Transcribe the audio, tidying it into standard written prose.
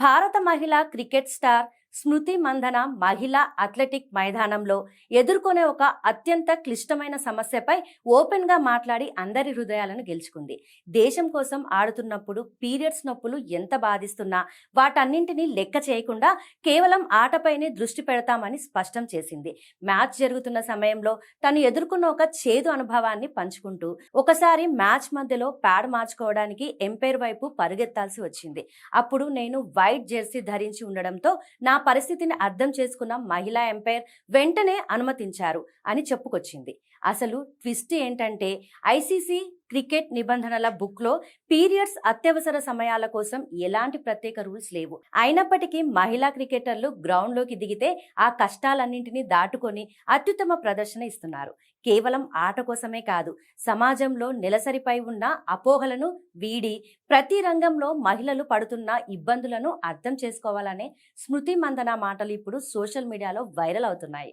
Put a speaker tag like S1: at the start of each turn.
S1: భారత మహిళా cricket star స్మృతి మంధన మహిళా అథ్లెటిక్ మైదానంలో ఎదుర్కొనే ఒక అత్యంత క్లిష్టమైన సమస్యపై ఓపెన్ గా మాట్లాడి అందరి హృదయాలను గెలుచుకుంది. దేశం కోసం ఆడుతున్నప్పుడు పీరియడ్స్ నొప్పులు ఎంత బాధిస్తున్నా వాటన్నింటినీ లెక్క చేయకుండా కేవలం ఆటపైనే దృష్టి పెడతామని స్పష్టం చేసింది. మ్యాచ్ జరుగుతున్న సమయంలో తను ఎదుర్కొన్న ఒక చేదు అనుభవాన్ని పంచుకుంటూ ఒకసారి మ్యాచ్ మధ్యలో ప్యాడ్ మార్చుకోవడానికి ఎంపైర్ వైపు పరుగెత్తాల్సి వచ్చింది. అప్పుడు నేను వైట్ జెర్సీ ధరించి ఉండడంతో నా పరిస్థితిని అర్థం చేసుకున్న మహిళా ఎంపైర్ వెంటనే అనుమతించారు అని చెప్పుకొచ్చింది. అసలు ట్విస్ట్ ఏంటంటే ఐసీసీ క్రికెట్ నిబంధనల బుక్ లో పీరియడ్స్ అత్యవసర సమయాల కోసం ఎలాంటి ప్రత్యేక రూల్స్ లేవు. అయినప్పటికీ మహిళా క్రికెటర్లు గ్రౌండ్ లోకి దిగితే ఆ కష్టాలన్నింటినీ దాటుకొని అత్యుత్తమ ప్రదర్శన ఇస్తున్నారు. కేవలం ఆట కోసమే కాదు, సమాజంలో నెలసరిపై ఉన్న అపోహలను వీడి ప్రతి రంగంలో మహిళలు పడుతున్న ఇబ్బందులను అర్థం చేసుకోవాలనే స్మృతి మందన మాటలు ఇప్పుడు సోషల్ మీడియాలో వైరల్ అవుతున్నాయి.